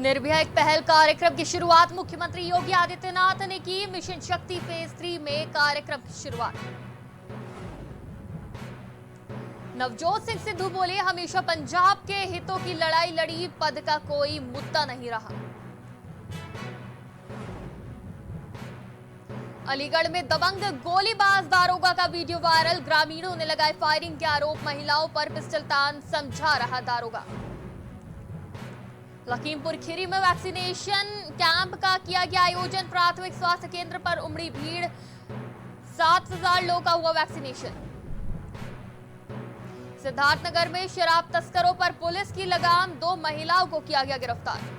निर्भया एक पहल कार्यक्रम की शुरुआत मुख्यमंत्री योगी आदित्यनाथ ने की। मिशन शक्ति फेज 3 में कार्यक्रम की शुरुआत। नवजोत सिंह सिद्धू बोले, हमेशा पंजाब के हितों की लड़ाई लड़ी, पद का कोई मुद्दा नहीं रहा। अलीगढ़ में दबंग गोलीबाज दारोगा का वीडियो वायरल। ग्रामीणों ने लगाए फायरिंग के आरोप, महिलाओं पर पिस्टल तान समझा रहा दारोगा। लखीमपुर खीरी में वैक्सीनेशन कैंप का किया गया आयोजन। प्राथमिक स्वास्थ्य केंद्र पर उमड़ी भीड़, 7,000 लोगों का हुआ वैक्सीनेशन। सिद्धार्थनगर में शराब तस्करों पर पुलिस की लगाम, 2 महिलाओं को किया गया गिरफ्तार।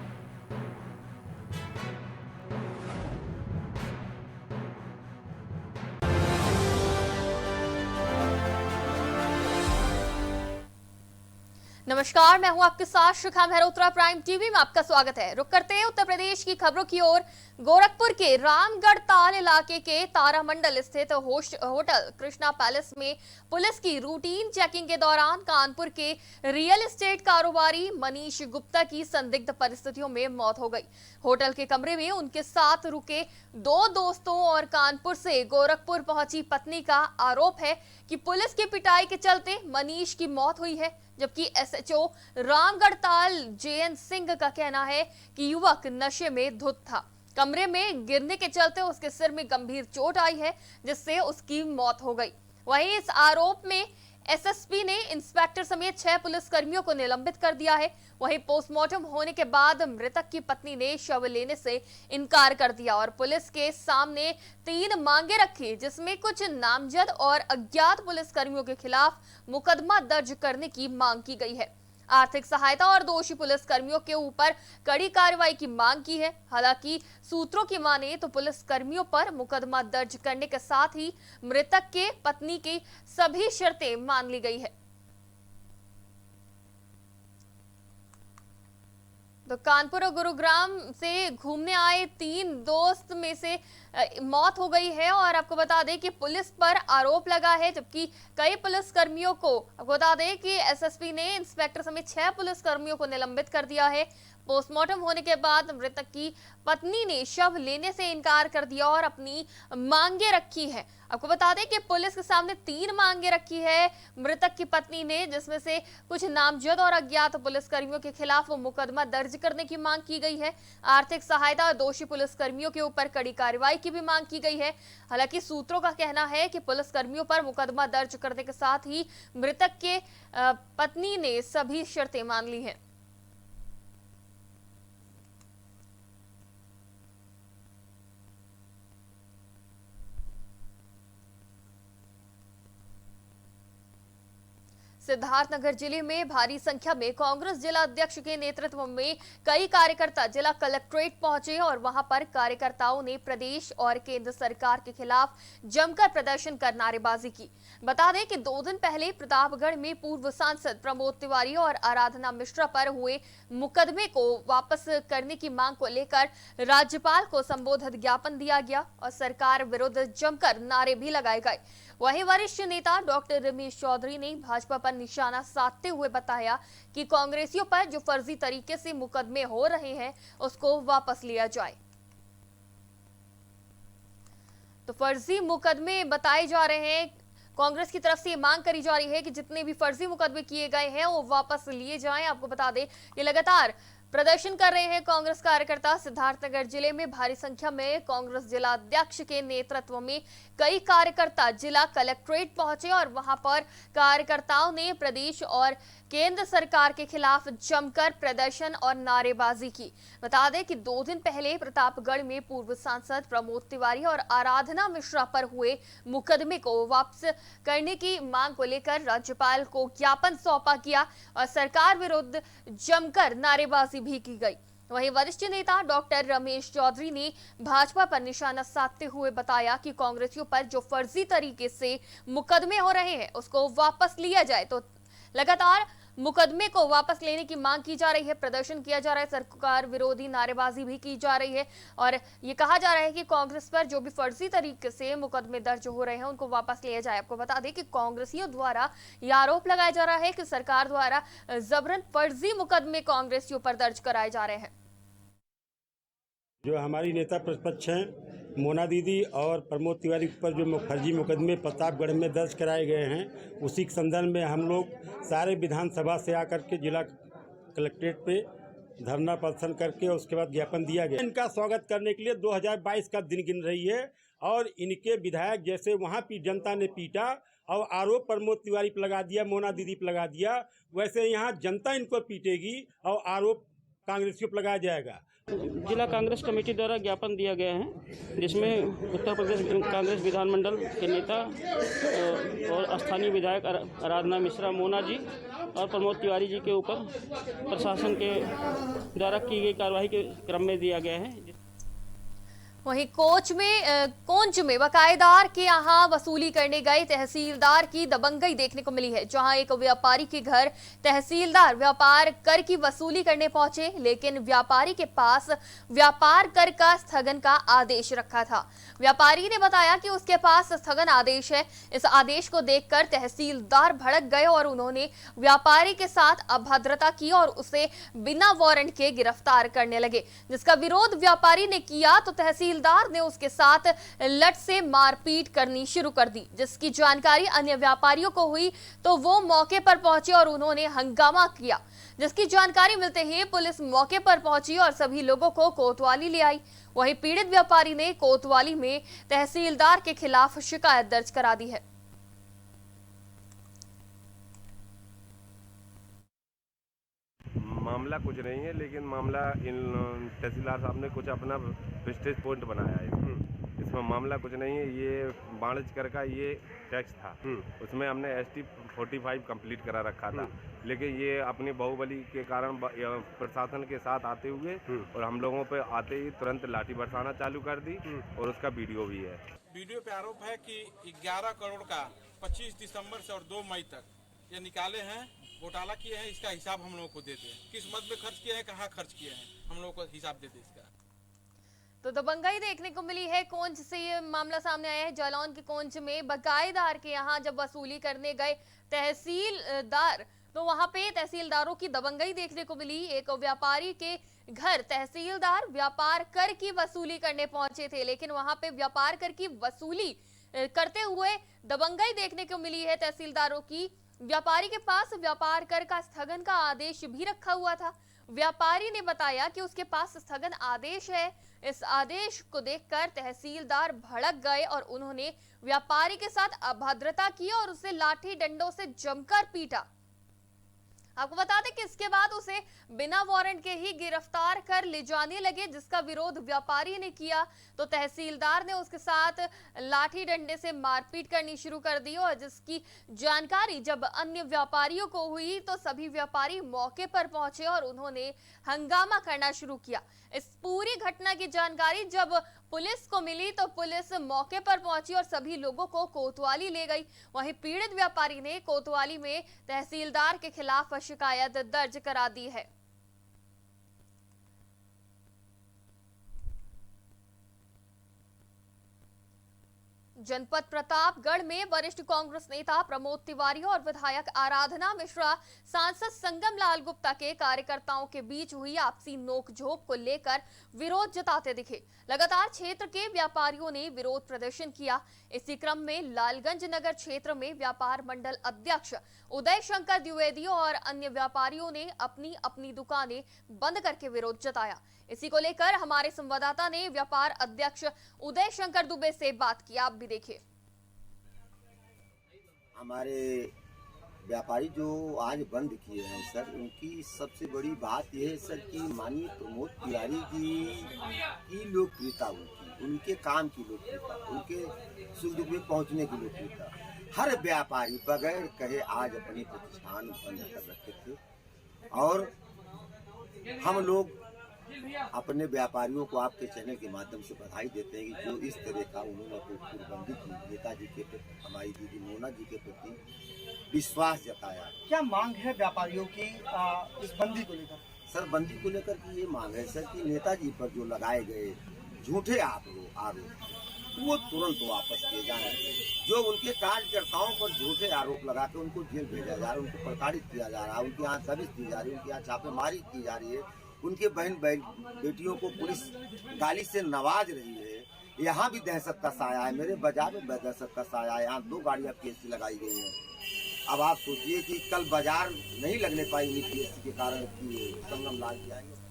नमस्कार, मैं हूं आपके साथ शिखा मेहरोत्रा। प्राइम टीवी में आपका स्वागत है। रुक करते हैं उत्तर प्रदेश की खबरों की ओर। गोरखपुर के रामगढ़ ताल इलाके के तारामंडल स्थित होटल कृष्णा पैलेस में पुलिस की रूटीन चेकिंग के दौरान कानपुर के रियल एस्टेट कारोबारी मनीष गुप्ता की संदिग्ध परिस्थितियों में मौत हो गई। होटल के कमरे में उनके साथ रुके 2 दोस्तों और कानपुर से गोरखपुर पहुंची पत्नी का आरोप है कि पुलिस की पिटाई के चलते मनीष की मौत हुई है, जबकि एसएचओ रामगढ़ ताल जेएन सिंह का कहना है कि युवक नशे में धुत था। कमरे में गिरने के चलते उसके सिर में गंभीर चोट आई है, जिससे उसकी मौत हो गई। वहीं इस आरोप में एसएसपी ने इंस्पेक्टर समेत 6 पुलिसकर्मियों को निलंबित कर दिया है। वहीं पोस्टमार्टम होने के बाद मृतक की पत्नी ने शव लेने से इनकार कर दिया और पुलिस के सामने 3 मांगे रखी, जिसमें कुछ नामजद और अज्ञात पुलिसकर्मियों के खिलाफ मुकदमा दर्ज करने की मांग की गई है। आर्थिक सहायता और दोषी पुलिसकर्मियों के ऊपर कड़ी कार्रवाई की मांग की है। हालांकि सूत्रों की माने तो पुलिसकर्मियों पर मुकदमा दर्ज करने के साथ ही मृतक के पत्नी की सभी शर्तें मान ली गई है। तो कानपुर और गुरुग्राम से घूमने आए 3 दोस्त में से मौत हो गई है और आपको बता दें कि पुलिस पर आरोप लगा है, जबकि कई पुलिसकर्मियों को, आपको बता दें कि एसएसपी ने इंस्पेक्टर समेत 6 पुलिसकर्मियों को निलंबित कर दिया है। पोस्टमार्टम होने के बाद मृतक की पत्नी ने शव लेने से इनकार कर दिया और अपनी मांगे रखी है। आपको बता दें कि पुलिस के सामने 3 मांगे रखी है मृतक की पत्नी ने, जिसमें से कुछ नामजद और अज्ञात पुलिसकर्मियों के खिलाफ मुकदमा दर्ज करने की मांग की गई है। आर्थिक सहायता और दोषी पुलिसकर्मियों के ऊपर कड़ी कार्रवाई की भी मांग की गई है। हालांकि सूत्रों का कहना है कि पुलिसकर्मियों पर मुकदमा दर्ज करने के साथ ही मृतक के पत्नी ने सभी शर्तें मान ली हैं। सिद्धार्थनगर जिले में भारी संख्या में कांग्रेस जिला अध्यक्ष के नेतृत्व में कई कार्यकर्ता जिला कलेक्ट्रेट पहुंचे और वहां पर कार्यकर्ताओं ने प्रदेश और केंद्र सरकार के खिलाफ जमकर प्रदर्शन कर नारेबाजी की। बता दें कि 2 दिन पहले प्रतापगढ़ में पूर्व सांसद प्रमोद तिवारी और आराधना मिश्रा पर हुए मुकदमे को वापस करने की मांग को लेकर राज्यपाल को संबोधित ज्ञापन दिया गया और सरकार विरुद्ध जमकर नारे भी लगाए गए। वहीं वरिष्ठ नेता डॉक्टर रमेश चौधरी ने भाजपा पर निशाना साधते हुए बताया कि कांग्रेसियों पर जो फर्जी तरीके से मुकदमे हो रहे हैं उसको वापस लिया जाए। तो फर्जी मुकदमे बताए जा रहे हैं, कांग्रेस की तरफ से ये मांग करी जा रही है कि जितने भी फर्जी मुकदमे किए गए हैं वो वापस लिए जाएं। आपको बता दें कि लगातार प्रदर्शन कर रहे हैं कांग्रेस कार्यकर्ता। सिद्धार्थनगर जिले में भारी संख्या में कांग्रेस जिला अध्यक्ष के नेतृत्व में कई कार्यकर्ता जिला कलेक्ट्रेट पहुंचे और वहां पर कार्यकर्ताओं ने प्रदेश और केंद्र सरकार के खिलाफ जमकर प्रदर्शन और नारेबाजी की। बता दें कि 2 दिन पहले प्रतापगढ़ में पूर्व सांसद प्रमोद तिवारी और आराधना मिश्रा पर हुए मुकदमे को वापस करने की मांग को लेकर राज्यपाल को ज्ञापन सौंपा गया और सरकार विरुद्ध जमकर नारेबाजी भी की गई। वहीं वरिष्ठ नेता डॉक्टर रमेश चौधरी ने भाजपा पर निशाना साधते हुए बताया कि कांग्रेसियों पर जो फर्जी तरीके से मुकदमे हो रहे हैं उसको वापस लिया जाए। तो लगातार मुकदमे को वापस लेने की मांग की जा रही है, प्रदर्शन किया जा रहा है, सरकार विरोधी नारेबाजी भी की जा रही है और ये कहा जा रहा है कि कांग्रेस पर जो भी फर्जी तरीके से मुकदमे दर्ज हो रहे हैं उनको वापस लिया जाए। आपको बता दें कि कांग्रेसियों द्वारा यह आरोप लगाया जा रहा है कि सरकार द्वारा जबरन फर्जी मुकदमे कांग्रेसियों पर दर्ज कराए जा रहे हैं। जो हमारी नेता प्रतिपक्ष हैं मोना दीदी और प्रमोद तिवारी पर जो फर्जी मुकदमे प्रतापगढ़ में दर्ज कराए गए हैं, उसी के संदर्भ में हम लोग सारे विधानसभा से आकर के जिला कलेक्ट्रेट पे धरना प्रदर्शन करके उसके बाद ज्ञापन दिया गया। इनका स्वागत करने के लिए 2022 का दिन गिन रही है और इनके विधायक जैसे वहाँ की जनता ने पीटा और आरोप प्रमोद तिवारी पर लगा दिया, मोना दीदी पर लगा दिया, वैसे यहाँ जनता इनको पीटेगी और आरोप कांग्रेसियों पर लगाया जाएगा। जिला कांग्रेस कमेटी द्वारा ज्ञापन दिया गया है, जिसमें उत्तर प्रदेश कांग्रेस विधानमंडल के नेता और स्थानीय विधायक आराधना मिश्रा मोना जी और प्रमोद तिवारी जी के ऊपर प्रशासन के द्वारा की गई कार्रवाई के क्रम में दिया गया है। वहीं कोंच में बकायेदार के यहाँ वसूली करने गए तहसीलदार की दबंगई देखने को मिली है, जहां एक व्यापारी के घर तहसीलदार व्यापार कर की वसूली करने पहुंचे, लेकिन व्यापारी के पास व्यापार कर का स्थगन का आदेश रखा था। व्यापारी ने बताया कि उसके पास स्थगन आदेश है। इस आदेश को देखकर तहसीलदार भड़क गए और उन्होंने व्यापारी के साथ अभद्रता की और उसे बिना वारंट के गिरफ्तार करने लगे, जिसका विरोध व्यापारी ने किया तो तहसीलदार ने उसके साथ लठ से मारपीट करनी शुरू कर दी, जिसकी जानकारी अन्य व्यापारियों को हुई तो वो मौके पर पहुंचे और उन्होंने हंगामा किया, जिसकी जानकारी मिलते ही पुलिस मौके पर पहुंची और सभी लोगों को कोतवाली ले आई। वहीं पीड़ित व्यापारी ने कोतवाली में तहसीलदार के खिलाफ शिकायत दर्ज करा दी है। मामला कुछ नहीं है, लेकिन मामला इन तहसीलदार साहब ने कुछ अपना प्रेस्टीज पॉइंट बनाया है। इसमें मामला कुछ नहीं है। ये बाणजकर का ये टैक्स था, उसमें हमने ST 45 कंप्लीट करा रखा था, लेकिन ये अपनी बाहुबली के कारण प्रशासन के साथ आते हुए और हम लोगों पे आते ही तुरंत लाठी बरसाना चालू कर दी और उसका वीडियो भी है। वीडियो पे आरोप है कि 11 करोड़ का 25 दिसंबर से और 2 मई तक ये निकाले हैं, घोटाला किए हैं। इसका हिसाब हम लोगों को देते हैं, किस मद में खर्च किए हैं, कहाँ खर्च किए हैं, हम लोगों को हिसाब देते इसका। तो दबंगई देखने को मिली है। कोंच से ये मामला सामने आया है। जालौन के कोंच में बकायेदार के यहाँ जब वसूली करने गए तहसीलदार, तो वहां पे तहसीलदारों की दबंगई देखने को मिली। एक व्यापारी के घर तहसीलदार व्यापार कर की वसूली करने पहुंचे थे, लेकिन वहां पे व्यापार कर की वसूली करते हुए दबंगई देखने को मिली है तहसीलदारों की। व्यापारी के पास व्यापार कर का स्थगन का आदेश भी रखा हुआ था। व्यापारी ने बताया कि उसके पास स्थगन आदेश है। इस आदेश को देखकर तहसीलदार भड़क गए और उन्होंने व्यापारी के साथ अभद्रता की और उसे लाठी डंडों से जमकर पीटा। आपको बता दें कि इसके बाद उसे बिना वारंट के ही गिरफ्तार कर ले जाने लगे, जिसका विरोध व्यापारी ने किया तो तहसीलदार ने उसके साथ लाठी डंडे से मारपीट करनी शुरू कर दी और जिसकी जानकारी जब अन्य व्यापारियों को हुई तो सभी व्यापारी मौके पर पहुंचे और उन्होंने हंगामा करना शुरू किया। इस पूरी घटना की जानकारी जब पुलिस को मिली तो पुलिस मौके पर पहुंची और सभी लोगों को कोतवाली ले गई। वहीं पीड़ित व्यापारी ने कोतवाली में तहसीलदार के खिलाफ शिकायत दर्ज करा दी है। जनपद प्रतापगढ़ में वरिष्ठ कांग्रेस नेता प्रमोद तिवारी और विधायक आराधना मिश्रा सांसद संगम लाल गुप्ता के कार्यकर्ताओं के बीच हुई आपसी नोकझोंक को लेकर विरोध जताते दिखे। लगातार क्षेत्र के व्यापारियों ने विरोध प्रदर्शन किया। इसी क्रम में लालगंज नगर क्षेत्र में व्यापार मंडल अध्यक्ष उदय शंकर द्विवेदी और अन्य व्यापारियों ने अपनी अपनी दुकानें बंद करके विरोध जताया। इसी को लेकर हमारे संवाददाता ने व्यापार अध्यक्ष उदय शंकर दुबे से बात की। आप भी देखिए। हमारे व्यापारी जो आज बंद किए हैं सर, उनकी सबसे बड़ी बात यह है सर कि माननीय प्रमोद तिवारी जी की लोकप्रियता, उनके काम की लोकप्रियता, उनके सुख दुख में पहुंचने की लोकप्रियता, हर व्यापारी बगैर कहे आज अपने प्रतिष्ठान बंद कर रखे थे। और हम लोग अपने व्यापारियों को आपके चैनल के माध्यम से बधाई देते हैं कि जो इस तरह का उन्होंने पूर्वबंदी की, नेताजी के प्रति, हमारी दीदी मोना जी के प्रति विश्वास जताया। क्या मांग है व्यापारियों की इस बंदी को लेकर? सर, बंदी को लेकर की ये मांग है सर कि नेताजी पर जो लगाए गए झूठे आरोप वो तुरंत वापस किए जाए। जो उनके कार्यकर्ताओं पर झूठे आरोप लगा के उनको जेल भेजा जा रहा है, उनको प्रताड़ित किया जा रहा है, उनके यहाँ दबिश दी जा रही है, उनके यहाँ छापेमारी की जा रही है, उनके बहन बेटियों को पुलिस गाली से नवाज रही है। यहाँ भी दहशत का साया है, मेरे बाजार में दहशत का साया है। यहाँ 2 गाड़ियाँ पीएससी लगाई गई हैं। अब आप सोचिए कि कल बाजार नहीं लगने पाएंगी पीएससी के कारण कि संगम लाल जाएंगे।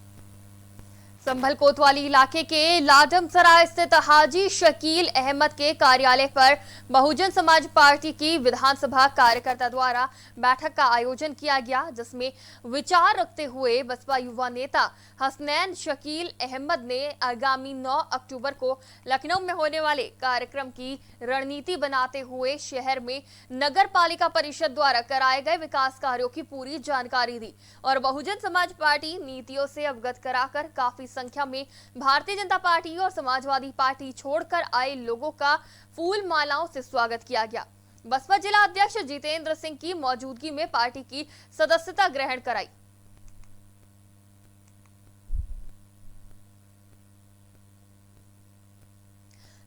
संभल कोतवाली इलाके के लाडमसराय स्थित हाजी शकील अहमद के कार्यालय पर बहुजन समाज पार्टी की विधानसभा कार्यकर्ता द्वारा बैठक का आयोजन किया गया, जिसमें विचार रखते हुए बसपा युवा नेता हसनैन शकील अहमद ने आगामी 9 अक्टूबर को लखनऊ में होने वाले कार्यक्रम की रणनीति बनाते हुए शहर में नगर पालिका परिषद द्वारा कराए गए विकास कार्यों की पूरी जानकारी दी और बहुजन समाज पार्टी नीतियों से अवगत कराकर काफी संख्या में भारतीय जनता पार्टी और समाजवादी पार्टी छोड़कर आए लोगों का फूल मालाओं से स्वागत किया गया। बसपा जिला अध्यक्ष जितेंद्र सिंह की मौजूदगी में पार्टी की सदस्यता ग्रहण कराई।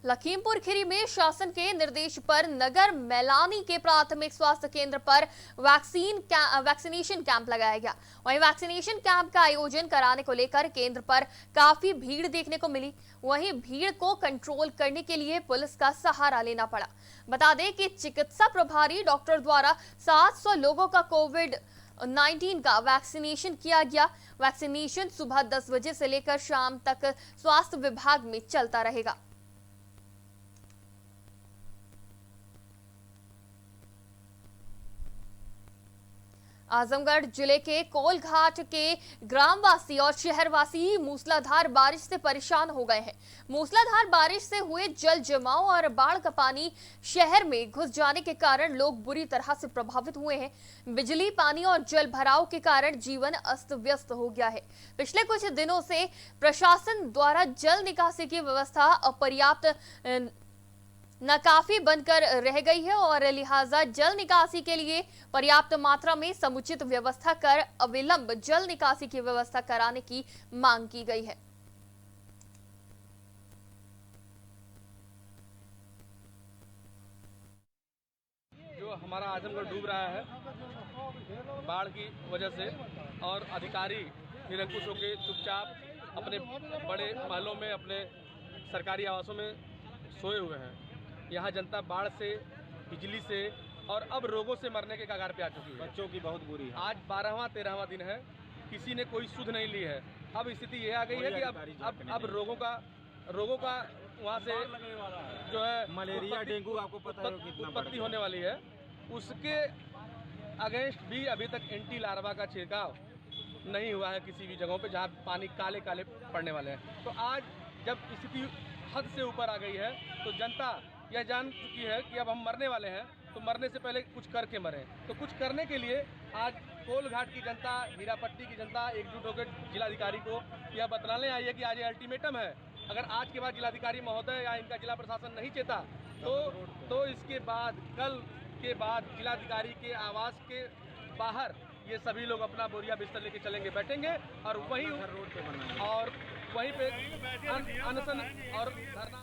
लखीमपुर खीरी में शासन के निर्देश पर नगर मैलानी के प्राथमिक स्वास्थ्य केंद्र पर वैक्सीनेशन कैंप लगाया गया। वहीं वैक्सीनेशन कैंप का आयोजन कराने को लेकर केंद्र पर काफी भीड़ देखने को मिली। वहीं भीड़ को कंट्रोल करने के लिए पुलिस का सहारा लेना पड़ा। बता दें कि चिकित्सा प्रभारी डॉक्टर द्वारा 700 लोगों का कोविड-19 का वैक्सीनेशन किया गया। वैक्सीनेशन सुबह 10 बजे से लेकर शाम तक स्वास्थ्य विभाग में चलता रहेगा। आजमगढ़ जिले के कोलघाट के ग्रामवासी और शहरवासी मूसलाधार बारिश से परेशान हो गए हैं। मूसलाधार बारिश से हुए जल जमाव और बाढ़ का पानी शहर में घुस जाने के कारण लोग बुरी तरह से प्रभावित हुए हैं। बिजली, पानी और जल भराव के कारण जीवन अस्त व्यस्त हो गया है। पिछले कुछ दिनों से प्रशासन द्वारा जल निकासी की व्यवस्था अपर्याप्त नाकाफी बनकर रह गई है और लिहाजा जल निकासी के लिए पर्याप्त मात्रा में समुचित व्यवस्था कर अविलंब जल निकासी की व्यवस्था कराने की मांग की गई है। जो हमारा आजमगढ़ डूब रहा है बाढ़ की वजह से और अधिकारी निरंकुश होकर चुपचाप अपने बड़े महलों में, अपने सरकारी आवासों में सोए हुए हैं। यहाँ जनता बाढ़ से, बिजली से और अब रोगों से मरने के कगार पे आ चुकी है। बच्चों की बहुत बुरी है। आज 12वां 13वां दिन है, किसी ने कोई सुध नहीं ली है। अब स्थिति यह आ गई है कि अब रोगों का वहाँ से जो है मलेरिया, डेंगू आपको पता है उत्पत्ति होने वाली है। उसके अगेंस्ट भी अभी तक एंटी लार्वा का छिड़काव नहीं हुआ है किसी भी जगहों पे जहाँ पानी काले काले पड़ने वाले हैं। तो आज जब स्थिति हद से ऊपर आ गई है तो जनता यह जान चुकी है कि अब हम मरने वाले हैं, तो मरने से पहले कुछ करके मरें। तो कुछ करने के लिए आज कोलघाट की जनता, हीरापट्टी की जनता एकजुट होकर जिलाधिकारी को यह बतलाने आई है कि आज ये अल्टीमेटम है। अगर आज के बाद जिलाधिकारी महोदय या इनका जिला प्रशासन नहीं चेता तो इसके बाद, कल के बाद जिलाधिकारी के आवास के बाहर ये सभी लोग अपना बोरिया बिस्तर लेके चलेंगे, बैठेंगे और वहीं पे अनशन और धरना।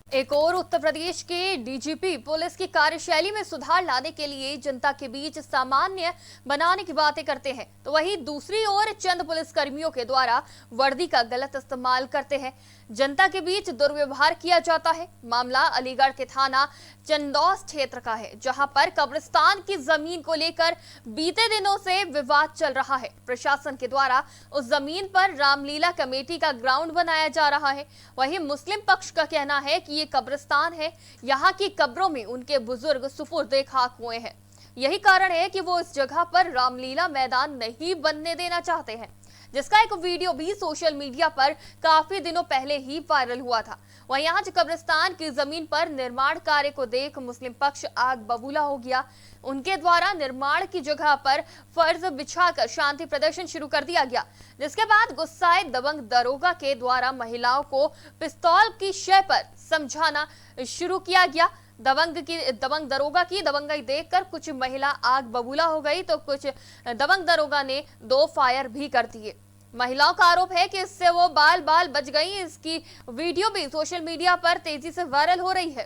एक और उत्तर प्रदेश के डीजीपी पुलिस की कार्यशैली में सुधार लाने के लिए जनता के बीच सामान्य बनाने की बातें करते हैं, तो वहीं दूसरी ओर चंद पुलिसकर्मियों के द्वारा वर्दी का गलत इस्तेमाल करते हैं, जनता के बीच दुर्व्यवहार किया जाता है। मामला अलीगढ़ के थाना चंदौस क्षेत्र का है, जहां पर कब्रिस्तान की जमीन को लेकर बीते दिनों से विवाद चल रहा है। प्रशासन के द्वारा उस जमीन पर रामलीला कमेटी का ग्राउंड बनाया जा रहा है। वहीं मुस्लिम पक्ष का कहना है कि ये कब्रिस्तान है, यहाँ की कब्रों में उनके बुजुर्ग सुपुर्दे खाक हुए हैं। यही कारण है कि वो इस जगह पर रामलीला मैदान नहीं बनने देना चाहते हैं, जिसका एक वीडियो भी सोशल मीडिया पर काफी दिनों पहले ही वायरल हुआ था। वहीं आज कब्रिस्तान की जमीन पर निर्माण कार्य को देख मुस्लिम पक्ष आग बबूला हो गया। उनके द्वारा निर्माण की जगह पर फर्ज बिछाकर शांति प्रदर्शन शुरू कर दिया गया, जिसके बाद गुस्साए दबंग दरोगा के द्वारा महिलाओं को पिस्तौल की शय पर समझाना शुरू किया गया। दबंग दरोगा की दबंगई देखकर कुछ महिला आग बबूला हो गई, तो कुछ दबंग दरोगा ने 2 फायर भी कर दिए। महिलाओं का आरोप है कि इससे वो बाल बच गई। इसकी वीडियो भी सोशल मीडिया पर तेजी से वायरल हो रही है।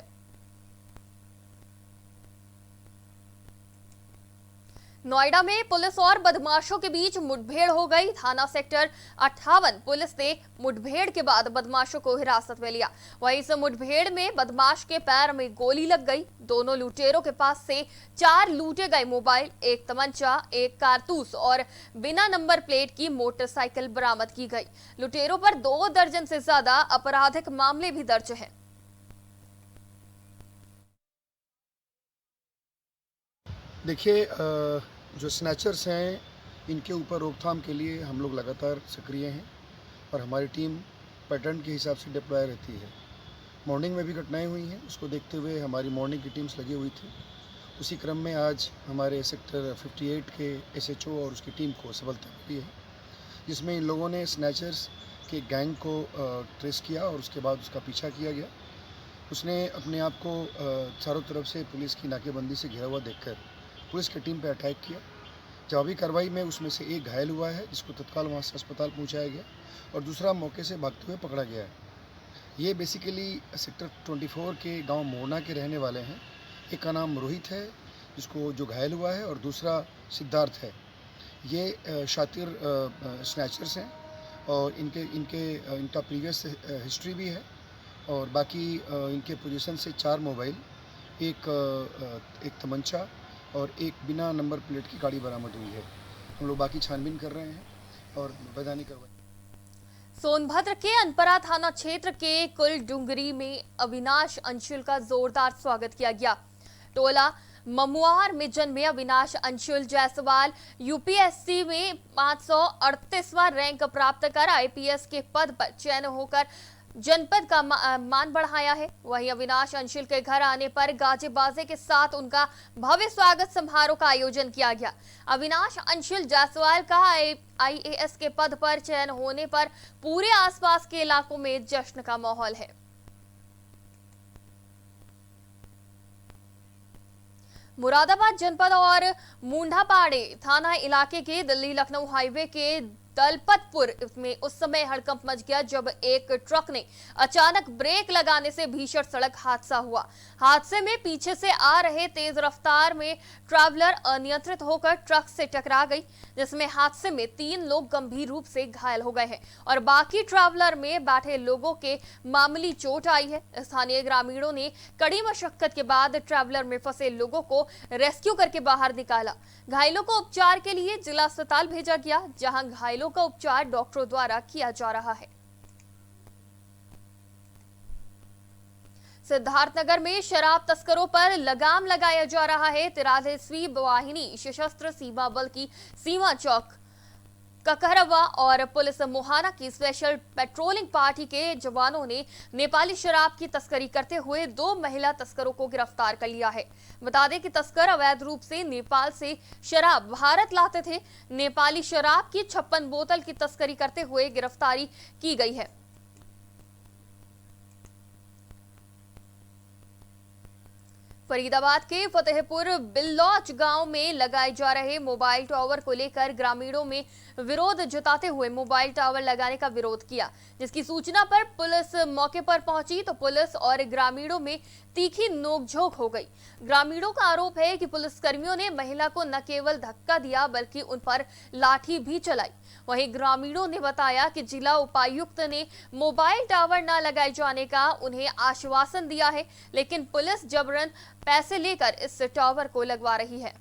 नोएडा में पुलिस और बदमाशों के बीच मुठभेड़ हो गई। थाना सेक्टर 58 पुलिस ने मुठभेड़ के बाद बदमाशों को हिरासत में लिया। वहीं इस मुठभेड़ में बदमाश के पैर में गोली लग गई। दोनों लुटेरों के पास से 4 लूटे गए मोबाइल, 1 तमंचा, 1 कारतूस और बिना नंबर प्लेट की मोटरसाइकिल बरामद की गई। लुटेरों पर 2 दर्जन से ज्यादा आपराधिक मामले भी दर्ज हैं। देखिए, जो स्नैचर्स हैं इनके ऊपर रोकथाम के लिए हम लोग लगातार सक्रिय हैं और हमारी टीम पैटर्न के हिसाब से डिप्लॉय रहती है। मॉर्निंग में भी घटनाएं हुई हैं, उसको देखते हुए हमारी मॉर्निंग की टीम्स लगी हुई थी। उसी क्रम में आज हमारे सेक्टर 58 के SHO और उसकी टीम को सफलता मिली है, जिसमें इन लोगों ने स्नैचर्स के गैंग को ट्रेस किया और उसके बाद उसका पीछा किया गया। उसने अपने आप को चारों तरफ से पुलिस की नाकेबंदी से घिरा हुआ देखकर पुलिस की टीम पे अटैक किया। जवाबी कार्रवाई में उसमें से एक घायल हुआ है, जिसको तत्काल वहाँ से अस्पताल पहुँचाया गया और दूसरा मौके से भागते हुए पकड़ा गया है। ये बेसिकली सेक्टर 24 के गांव मोरना के रहने वाले हैं। एक का नाम रोहित है, जिसको जो घायल हुआ है, और दूसरा सिद्धार्थ है। ये शातिर स्नैचर्स हैं और इनका प्रीवियस हिस्ट्री भी है। और बाकी इनके पोजीशन से 4 मोबाइल, एक तमंचा और एक बिना नंबर प्लेट की गाड़ी बरामद हुई है। हम लोग बाकी छानबीन कर रहे हैं और वैधानिक कार्रवाई। सोनभद्र के अनपरा थाना क्षेत्र के कुल डुंगरी में अविनाश अंशुल का जोरदार स्वागत किया गया। टोला ममुआर में जन्मे अविनाश अंशुल जायसवाल UPSC में 538वां रैंक प्राप्त कर IPS के पद पर चयन होकर जनपद का मान बढ़ाया है। वहीं अविनाश अंशुल के घर आने पर गाजे बाजे के साथ उनका भव्य स्वागत समारोह का आयोजन किया गया। अविनाश अंशुल जायसवाल का IAS के पद पर चयन होने पर पूरे आसपास के इलाकों में जश्न का माहौल है। मुरादाबाद जनपद और मुंडापाड़े थाना इलाके के दिल्ली लखनऊ हाईवे के दलपतपुर में उस समय हड़कंप मच गया जब एक ट्रक ने अचानक ब्रेक लगाने से भीषण सड़क हादसा हुआ। हादसे में पीछे से आ रहे तेज रफ्तार में ट्रैवलर अनियंत्रित होकर ट्रक से टकरा गई, जिसमें हादसे में 3 लोग गंभीर रूप से घायल हो गए हैं और बाकी ट्रैवलर में बैठे लोगों के मामूली चोट आई है। स्थानीय ग्रामीणों ने कड़ी मशक्कत के बाद ट्रैवलर में फंसे लोगों को रेस्क्यू करके बाहर निकाला। घायलों को उपचार के लिए जिला अस्पताल भेजा गया, जहां घायलों का उपचार डॉक्टरों द्वारा किया जा रहा है। सिद्धार्थनगर में शराब तस्करों पर लगाम लगाया जा रहा है। 43वीं वाहिनी सशस्त्र सीमा बल की सीमा चौक ककहरवा और पुलिस मोहाना की स्पेशल पेट्रोलिंग पार्टी के जवानों ने नेपाली शराब की तस्करी करते हुए 2 महिला तस्करों को गिरफ्तार कर लिया है। बता दें कि तस्कर अवैध रूप से नेपाल से शराब भारत लाते थे। नेपाली शराब की 56 बोतल की तस्करी करते हुए गिरफ्तारी की गई है। फरीदाबाद के फतेहपुर बिल्लौच गांव में लगाए जा रहे मोबाइल टावर को लेकर ग्रामीणों में विरोध जताते हुए मोबाइल टावर लगाने का विरोध किया, जिसकी सूचना पर पुलिस मौके पर पहुंची तो पुलिस और ग्रामीणों में तीखी नोकझोंक हो गई। ग्रामीणों का आरोप है कि पुलिसकर्मियों ने महिला को न केवल धक्का दिया बल्कि उन पर लाठी भी चलाई। वहीं ग्रामीणों ने बताया कि जिला उपायुक्त ने मोबाइल टावर न लगाए जाने का उन्हें आश्वासन दिया है, लेकिन पुलिस जबरन पैसे लेकर इस टावर को लगवा रही है।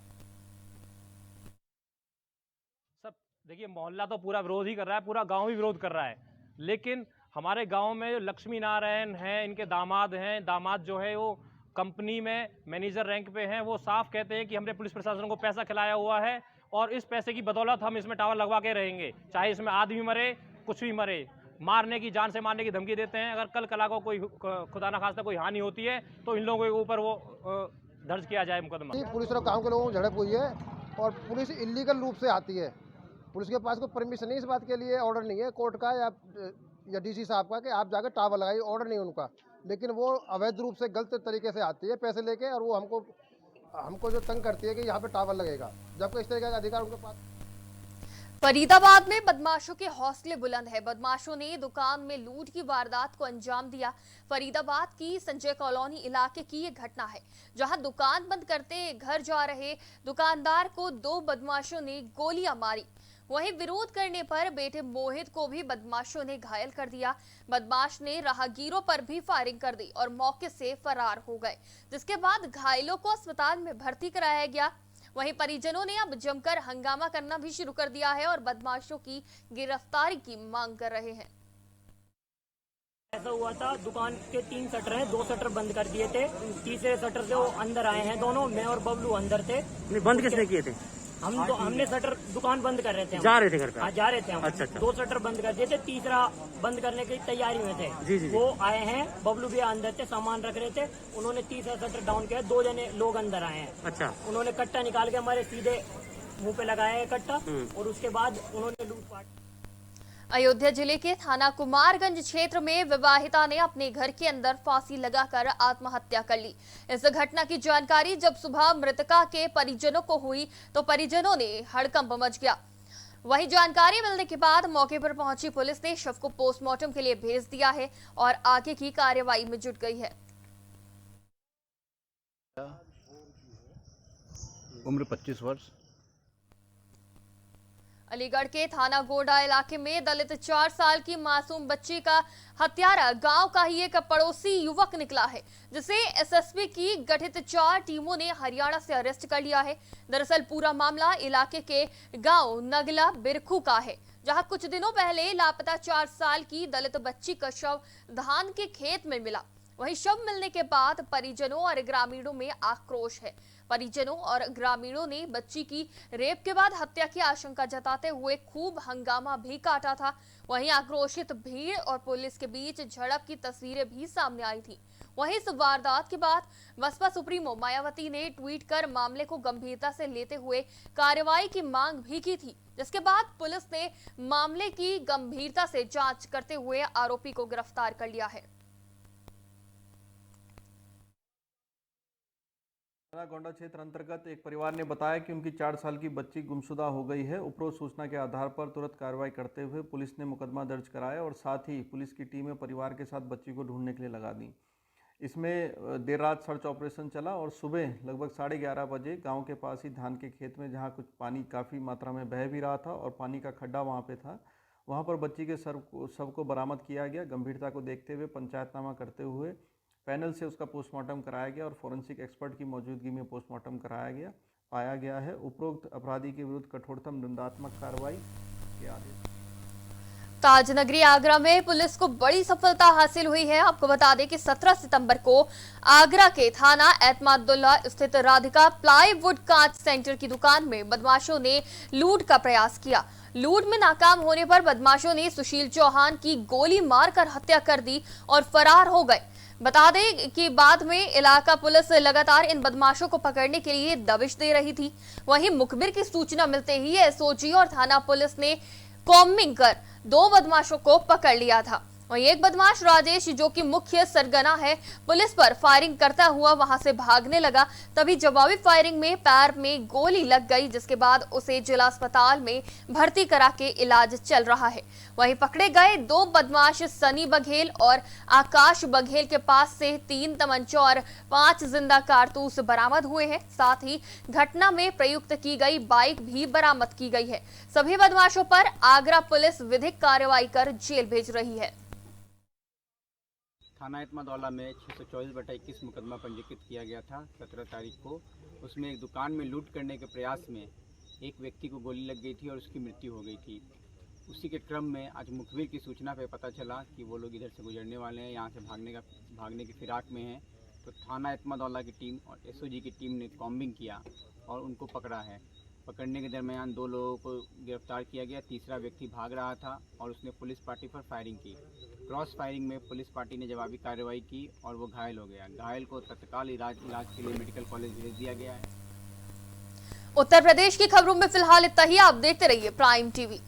सब देखिए, मोहल्ला तो पूरा विरोध ही कर रहा है, पूरा गांव ही विरोध कर रहा है, लेकिन हमारे गांव में जो लक्ष्मी नारायण हैं, इनके दामाद हैं, दामाद जो है वो कंपनी में मैनेजर रैंक पे हैं, वो साफ कहते हैं कि हमने पुलिस प्रशासन को पैसा खिलाया हुआ है और इस पैसे की बदौलत हम इसमें टावर लगवा के रहेंगे, चाहे इसमें आदमी मरे, कुछ भी मरे। मारने की, जान से मारने की धमकी देते हैं। अगर कल कला को कोई खुदा ना खास्ता कोई हानि होती है तो इन लोगों के ऊपर वो दर्ज किया जाए मुकदमा। पुलिस और गाँव के लोगों को झड़प हुई है और पुलिस इलीगल रूप से आती है। पुलिस के पास कोई परमिशन नहीं, इस बात के लिए ऑर्डर नहीं है कोर्ट का या DC साहब का कि आप जाकर टावर लगाइए, ऑर्डर नहीं उनका, लेकिन वो अवैध रूप से गलत तरीके से आती है पैसे लेके और वो हमको जो तंग करती है कि यहाँ पे टावर लगेगा, जबकि इस तरह का अधिकार उनके पास। फरीदाबाद में बदमाशों के हौसले बुलंद है। बदमाशों ने दुकान में लूट की वारदात को अंजाम दिया। फरीदाबाद की संजय कॉलोनी इलाके की ये घटना है, जहां दुकान बंद करते घर जा रहे दुकानदार को दो बदमाशों ने गोलियां मारी। वहीं विरोध करने पर बेटे मोहित को भी बदमाशों ने घायल कर दिया। बदमाश ने राहगीरों पर भी फायरिंग कर दी और मौके से फरार हो गए, जिसके बाद घायलों को अस्पताल में भर्ती कराया गया। वहीं परिजनों ने अब जमकर हंगामा करना भी शुरू कर दिया है और बदमाशों की गिरफ्तारी की मांग कर रहे हैं। ऐसा हुआ था, दुकान के 3 शटर हैं, 2 शटर बंद कर दिए थे। तीसरे शटर से वो अंदर आए हैं दोनों, मैं और बबलू अंदर थे। नहीं, बंद किसने किए थे? हमने शटर दुकान बंद कर रहे थे। जा रहे थे घर पे? हाँ, जा रहे थे हम। अच्छा। 2 शटर बंद कर दिए थे, तीसरा बंद करने की तैयारी में थे। जी। वो आए हैं, बबलू भी अंदर थे, सामान रख रहे थे। उन्होंने तीसरा शटर डाउन किया, 2 जने लोग अंदर आए हैं। अच्छा। उन्होंने कट्टा निकाल के हमारे सीधे मुंह पे लगाया है कट्टा, और उसके बाद उन्होंने लूटपाट। अयोध्या जिले के थाना कुमारगंज क्षेत्र में विवाहिता ने अपने घर के अंदर फांसी लगाकर आत्महत्या कर ली। इस घटना की जानकारी जब सुबह मृतका के परिजनों को हुई तो परिजनों ने हड़कंप मच गया। वहीं जानकारी मिलने के बाद मौके पर पहुंची पुलिस ने शव को पोस्टमार्टम के लिए भेज दिया है और आगे की कार्रवाई में जुट गई है। उम्र 25 वर्ष। अलीगढ़ के थाना गोंडा इलाके में दलित 4 साल की मासूम बच्ची का हत्यारा गांव का ही एक पड़ोसी युवक निकला है, जिसे एसएसबी की गठित 4 टीमों ने हरियाणा से अरेस्ट कर लिया है। दरअसल पूरा मामला इलाके के गांव नगला बिरखू का है, जहां कुछ दिनों पहले लापता 4 साल की दलित बच्ची का शव धान के खेत में मिला। वहीं शव मिलने के बाद परिजनों और ग्रामीणों में आक्रोश है। परिजनों और ग्रामीणों ने बच्ची की रेप के बाद हत्या की आशंका जताते हुए खूब हंगामा भी काटा था। वहीं आक्रोशित भीड़ और पुलिस के बीच झड़प की तस्वीरें भी सामने आई थी। वहीं इस वारदात के बाद बसपा सुप्रीमो मायावती ने ट्वीट कर मामले को गंभीरता से लेते हुए कार्रवाई की मांग भी की थी, जिसके बाद पुलिस ने मामले की गंभीरता से जांच करते हुए आरोपी को गिरफ्तार कर लिया है। गोंडा क्षेत्र अंतर्गत एक परिवार ने बताया कि उनकी 4 साल की बच्ची गुमशुदा हो गई है। उपरोक्त सूचना के आधार पर तुरंत कार्रवाई करते हुए पुलिस ने मुकदमा दर्ज कराया और साथ ही पुलिस की टीमें परिवार के साथ बच्ची को ढूंढने के लिए लगा दी। इसमें देर रात सर्च ऑपरेशन चला और सुबह लगभग 11:30 बजे गांव के पास ही धान के खेत में, जहां कुछ पानी काफ़ी मात्रा में बह भी रहा था और पानी का खड्डा वहां पे था, वहां पर बच्ची के शव को बरामद किया गया। गंभीरता को देखते हुए पंचायतनामा करते हुए पैनल से उसका पोस्टमार्टम कराया गया और फॉरेंसिक एक्सपर्ट की मौजूदगी में पोस्टमार्टम कराया गया। पाया गया है उपरोक्त अपराधी के विरुद्ध कठोरतम दंडात्मक कार्रवाई के आदेश। ताजनगरी आगरा में पुलिस को बड़ी सफलता हासिल हुई है। आपको बता दें कि 17 सितंबर को आगरा के थाना एतमादुल्ला स्थित राधिका प्लाईवुड कांच सेंटर की दुकान में बदमाशों ने लूट का प्रयास किया। लूट में नाकाम होने पर बदमाशों ने सुशील चौहान की गोली मारकर हत्या कर दी और फरार हो गए। बता दें कि बाद में इलाका पुलिस लगातार इन बदमाशों को पकड़ने के लिए दबिश दे रही थी। वहीं मुखबिर की सूचना मिलते ही एसओजी और थाना पुलिस ने कॉम्बिंग कर 2 बदमाशों को पकड़ लिया था। वहीं एक बदमाश राजेश, जो कि मुख्य सरगना है, पुलिस पर फायरिंग करता हुआ वहां से भागने लगा। तभी जवाबी फायरिंग में पैर में गोली लग गई, जिसके बाद उसे जिला अस्पताल में भर्ती करा के इलाज चल रहा है। वहीं पकड़े गए 2 बदमाश सनी बघेल और आकाश बघेल के पास से 3 तमंचा और 5 जिंदा कारतूस बरामद हुए हैं। साथ ही घटना में प्रयुक्त की गई बाइक भी बरामद की गई है। सभी बदमाशों पर आगरा पुलिस विधिक कार्रवाई कर जेल भेज रही है। थाना एतमादौला में 624/21 मुकदमा पंजीकृत किया गया था 17 तारीख को। उसमें एक दुकान में लूट करने के प्रयास में एक व्यक्ति को गोली लग गई थी और उसकी मृत्यु हो गई थी। उसी के क्रम में आज मुखबिर की सूचना पे पता चला कि वो लोग इधर से गुजरने वाले हैं, यहाँ से भागने की फिराक में हैं। तो थाना एतमादौला की टीम और एसओजी की टीम ने कॉम्बिंग किया और उनको पकड़ा है। पकड़ने के दरमियान 2 लोगों को गिरफ्तार किया गया। तीसरा व्यक्ति भाग रहा था और उसने पुलिस पार्टी पर फायरिंग की। क्रॉस फायरिंग में पुलिस पार्टी ने जवाबी कार्रवाई की और वो घायल हो गया। घायल को तत्काल इलाज के लिए मेडिकल कॉलेज भेज दिया गया है। उत्तर प्रदेश की खबरों में फिलहाल इतना ही। आप देखते रहिए प्राइम टीवी।